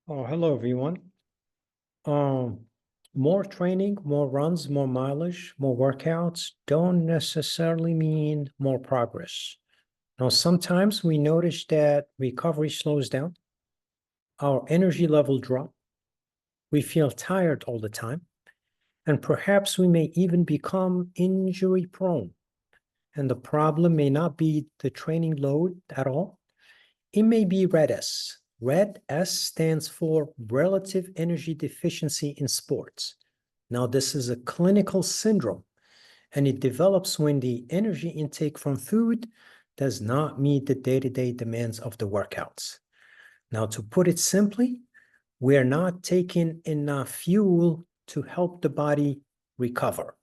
Oh, hello everyone. Um, More training, more runs, more mileage, more workouts don't necessarily mean more progress. Now, sometimes we notice that recovery slows down, our energy level drop, we feel tired all the time, and perhaps we may even become injury prone. And the problem may not be the training load at all. It may be red S. Red S stands for relative energy deficiency in sports. Now, this is a clinical syndrome, and it develops when the energy intake from food does not meet the day-to-day demands of the workouts. Now, to put it simply, we are not taking enough fuel to help the body recover.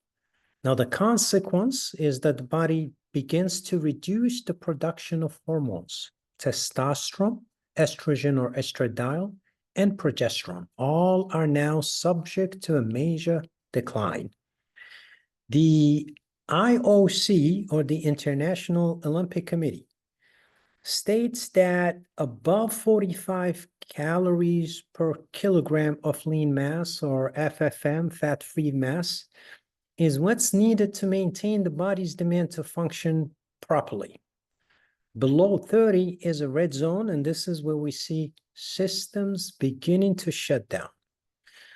Now, the consequence is that the body begins to reduce the production of hormones, testosterone, estrogen or estradiol, and progesterone. All are now subject to a major decline. The IOC, or the International Olympic Committee, states that above 45 calories per kilogram of lean mass, or FFM, fat-free mass, is what's needed to maintain the body's demand to function properly. Below 30 is a red zone, and this is where we see systems beginning to shut down.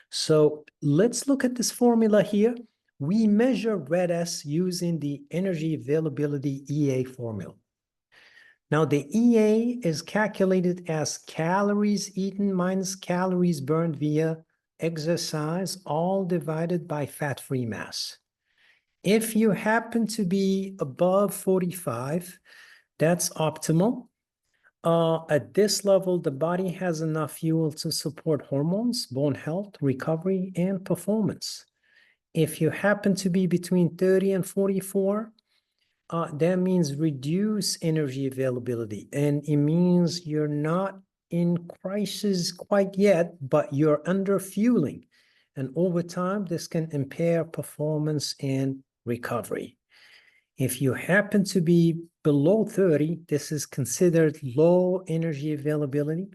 So let's look at this formula here. We measure red S using the energy availability EA formula. Now, the EA is calculated as calories eaten minus calories burned via exercise, all divided by fat-free mass. If you happen to be above 45, that's optimal. At this level, the body has enough fuel to support hormones, bone health, recovery, and performance. If you happen to be between 30 and 44, that means reduce energy availability, and it means you're not in crisis quite yet, but you're under fueling. And over time, this can impair performance and recovery. If you happen to be below 30, this is considered low energy availability.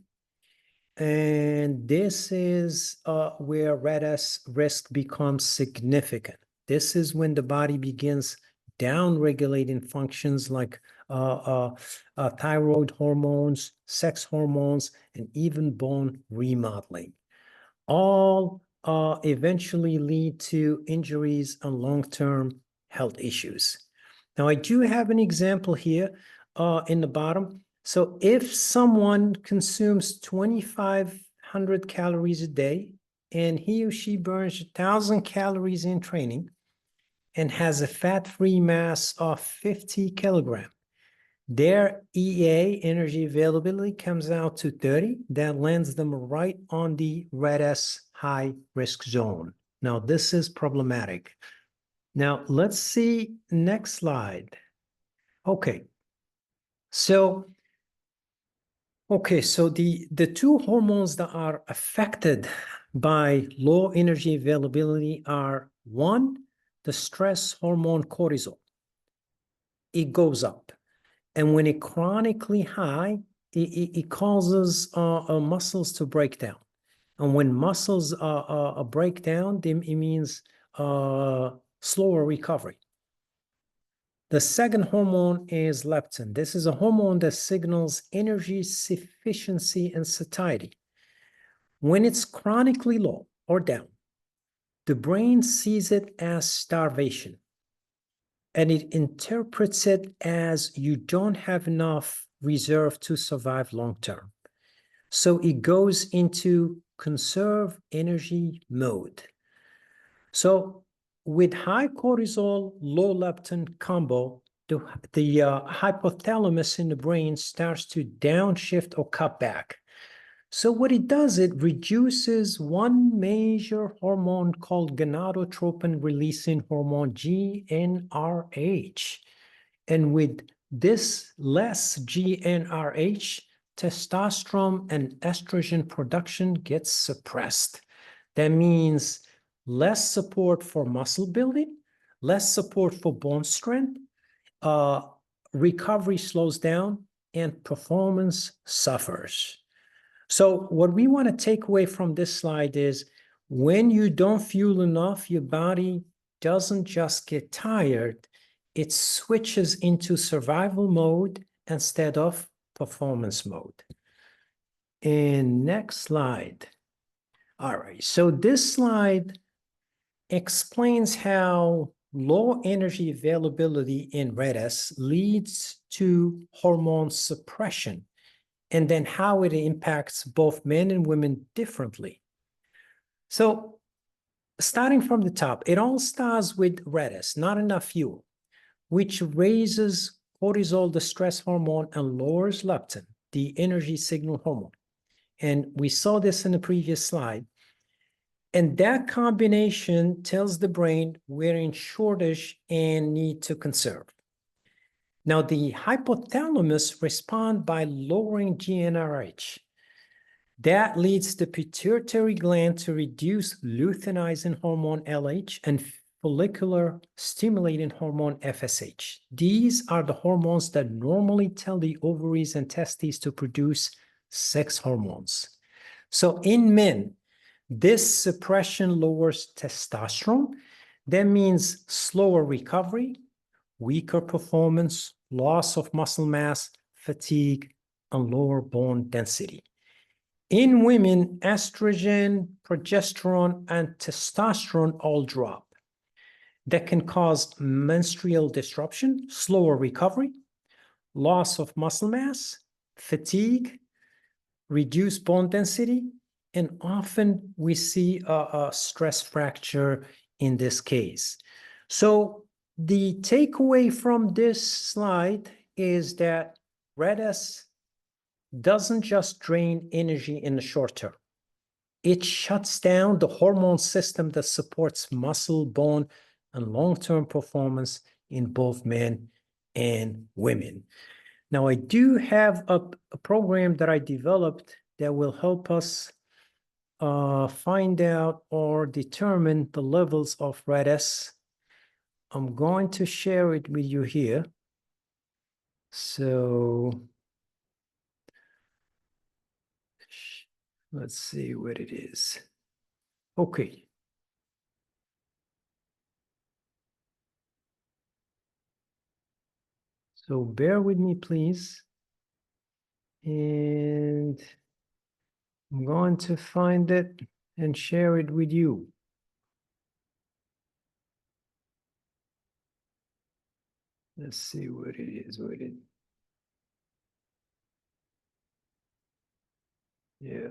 And this is where red S risk becomes significant. This is when the body begins down-regulating functions like thyroid hormones, sex hormones, and even bone remodeling. All eventually lead to injuries and long-term health issues. Now, I do have an example here in the bottom. So if someone consumes 2,500 calories a day and he or she burns 1,000 calories in training and has a fat-free mass of 50 kilograms, their EA, energy availability, comes out to 30. That lands them right on the red S high risk zone. Now, this is problematic. Now, let's see next slide. Okay. So the two hormones that are affected by low energy availability are, one, the stress hormone cortisol. It goes up. And when it's chronically high, it causes muscles to break down. And when muscles break down, it means slower recovery. The second hormone is leptin. This is a hormone that signals energy sufficiency and satiety. When it's chronically low or down, the brain sees it as starvation, and it interprets it as you don't have enough reserve to survive long term. So it goes into conserve energy mode. So with high cortisol, low leptin combo, the hypothalamus in the brain starts to downshift or cut back. So what it does, it reduces one major hormone called gonadotropin releasing hormone, GnRH. And with this less GnRH, testosterone and estrogen production gets suppressed. That means less support for muscle building, less support for bone strength, recovery slows down, and performance suffers. So what we want to take away from this slide is when you don't fuel enough, your body doesn't just get tired, it switches into survival mode instead of performance mode. And next slide. All right, so this slide explains how low energy availability in REDS leads to hormone suppression, and then how it impacts both men and women differently. So starting from the top, it all starts with REDS, not enough fuel, which raises cortisol, the stress hormone, and lowers leptin, the energy signal hormone. And we saw this in the previous slide. And that combination tells the brain we're in shortage and need to conserve. Now, the hypothalamus responds by lowering GnRH. That leads the pituitary gland to reduce luteinizing hormone LH and follicular stimulating hormone FSH. These are the hormones that normally tell the ovaries and testes to produce sex hormones. So in men, this suppression lowers testosterone. That means slower recovery, weaker performance, loss of muscle mass, fatigue, and lower bone density. In women, estrogen, progesterone, and testosterone all drop. That can cause menstrual disruption, slower recovery, loss of muscle mass, fatigue, reduced bone density, and often we see a stress fracture in this case. So the takeaway from this slide is that REDS doesn't just drain energy in the short term. It shuts down the hormone system that supports muscle, bone, and long-term performance in both men and women. Now, I do have a program that I developed that will help us find out or determine the levels of REDS. I'm going to share it with you here. So let's see what it is. Okay. So bear with me, please. And I'm going to find it and share it with you. Let's see what it is. Yeah,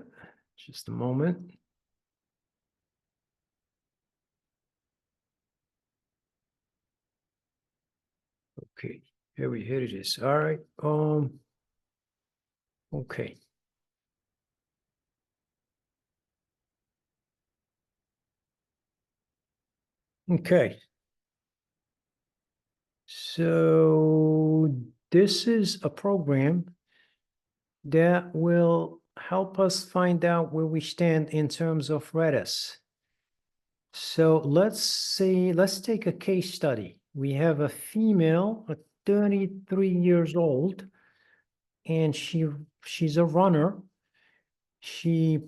just a moment. Okay, here it is. All right. Okay. Okay. So this is a program that will help us find out where we stand in terms of REDS. So let's take a case study. We have a female, 33 years old, and she's a runner. She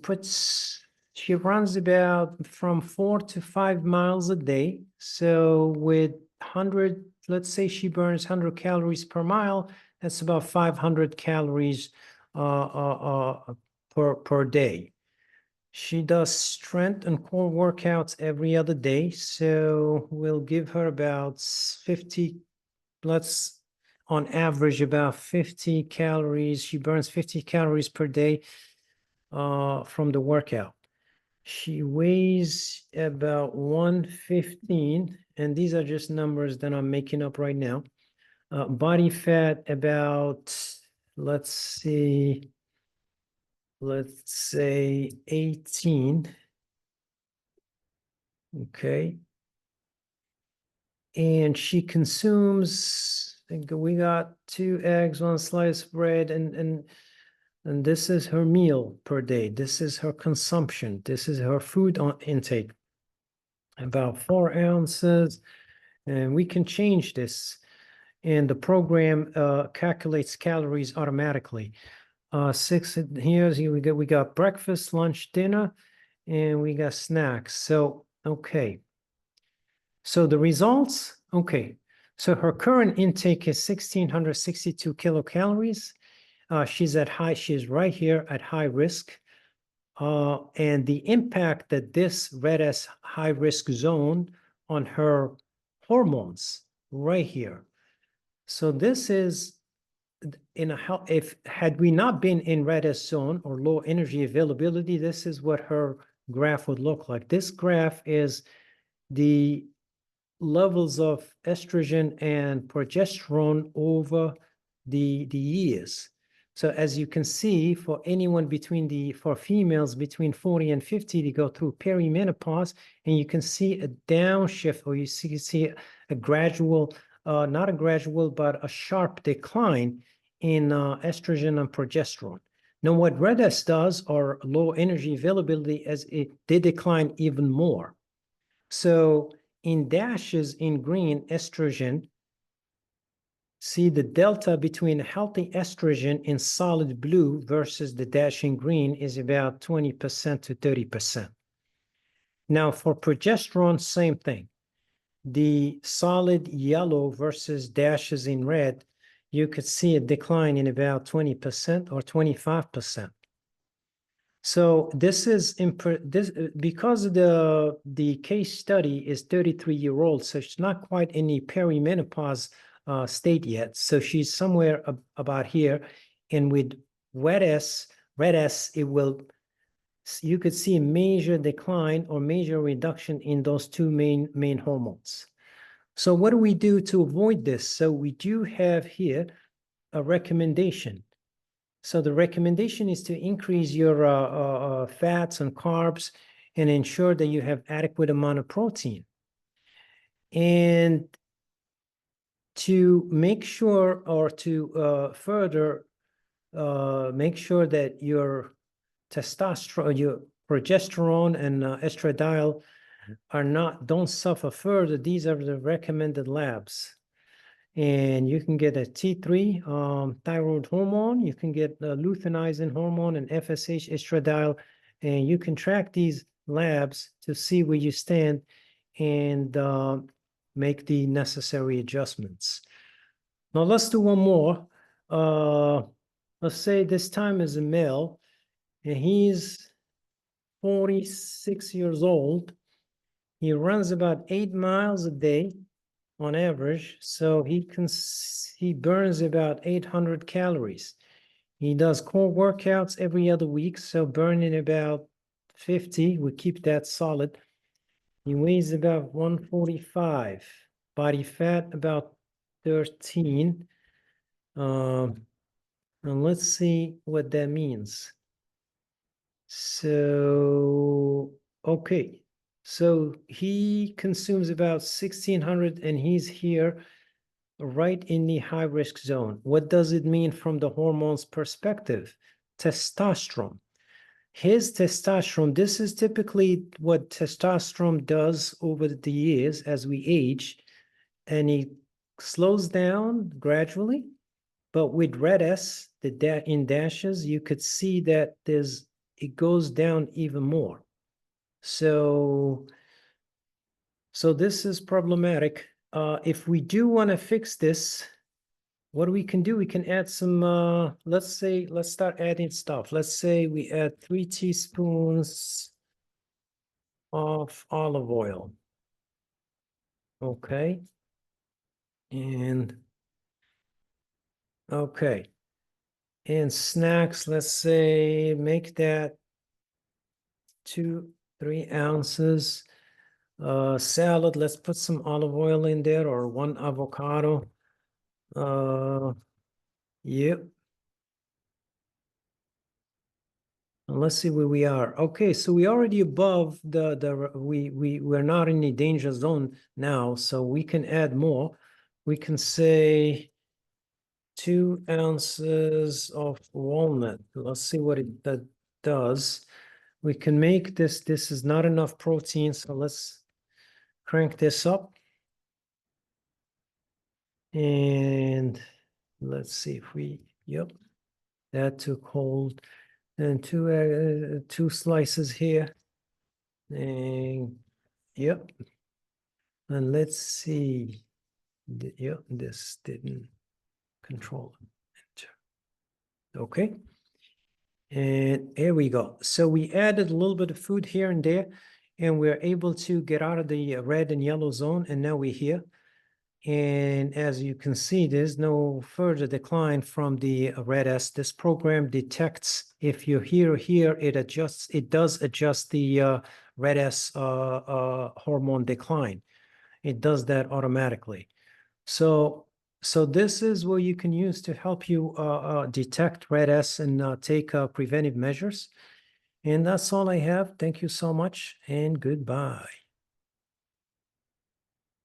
runs about from 4 to 5 miles a day. So with 100, let's say she burns 100 calories per mile, that's about 500 calories per day. She does strength and core workouts every other day. So we'll give her about 50, on average, about 50 calories. She burns 50 calories per day from the workout. She weighs about 115, and these are just numbers that I'm making up right now. Body fat about, let's say 18. Okay. And she consumes, I think we got 2 eggs, 1 slice of bread, and this is her meal per day. This is her consumption. This is her food intake. About 4 ounces. And we can change this. And the program calculates calories automatically. Six here we got breakfast, lunch, dinner, and we got snacks. So okay. So the results, okay. So her current intake is 1,662 kilocalories. She's right here at high risk. And the impact that this red S high risk zone on her hormones right here. So this is in a if had we not been in red S zone or low energy availability, this is what her graph would look like. This graph is the levels of estrogen and progesterone over the years. So as you can see, for anyone for females between 40 and 50, they go through perimenopause, and you can see a downshift, or you see a gradual, not a gradual, but a sharp decline in estrogen and progesterone. Now, what RED-S does, or low energy availability, as they decline even more. So in dashes in green, estrogen, see the delta between healthy estrogen in solid blue versus the dash in green is about 20% to 30%. Now for progesterone, same thing. The solid yellow versus dashes in red, you could see a decline in about 20% or 25%. So this is because the case study is 33-year-old, so she's not quite in the perimenopause state yet. So she's somewhere about here, and with red S, you could see a major decline or major reduction in those two main hormones. So what do we do to avoid this? So we do have here a recommendation. So the recommendation is to increase your fats and carbs and ensure that you have adequate amount of protein. And to make sure, or to further make sure that your testosterone, your progesterone and estradiol don't suffer further, these are the recommended labs. And you can get a T3 thyroid hormone, you can get luteinizing hormone and FSH estradiol, and you can track these labs to see where you stand and make the necessary adjustments. Now let's do one more. Let's say this time is a male, and he's 46 years old. He runs about 8 miles a day on average, so he burns about 800 calories. He does core workouts every other week, so burning about 50. We keep that solid. He weighs about 145. Body fat about 13. And let's see what that means. So okay. So he consumes about 1,600, and he's here right in the high risk zone. What does it mean from the hormones perspective? Testosterone. His testosterone, this is typically what testosterone does over the years as we age, and it slows down gradually. But with red S, in dashes, you could see that it goes down even more. So this is problematic. If we do want to fix this, what we can do, we can add some, let's start adding stuff. Let's say we add 3 teaspoons of olive oil. Okay. And, okay. And snacks, let's say, make that 2-3 ounces. Salad, let's put some olive oil in there, or 1 avocado. Yep. And let's see where we are. Okay, so we already above we're not in the danger zone now, so we can add more. We can say 2 ounces of walnut. Let's see what that does. We can make this is not enough protein, so let's crank this up. And let's see if yep, That took hold. And two slices here. And yep. And let's see. Yep, this didn't control. Okay. And here we go. So we added a little bit of food here and there, and we're able to get out of the red and yellow zone. And now we're here. And as you can see, there's no further decline from the red S. This program detects if you're here or here, it does adjust the red S hormone decline. It does that automatically. So this is what you can use to help you detect red S and take preventive measures. And that's all I have. Thank you so much and goodbye.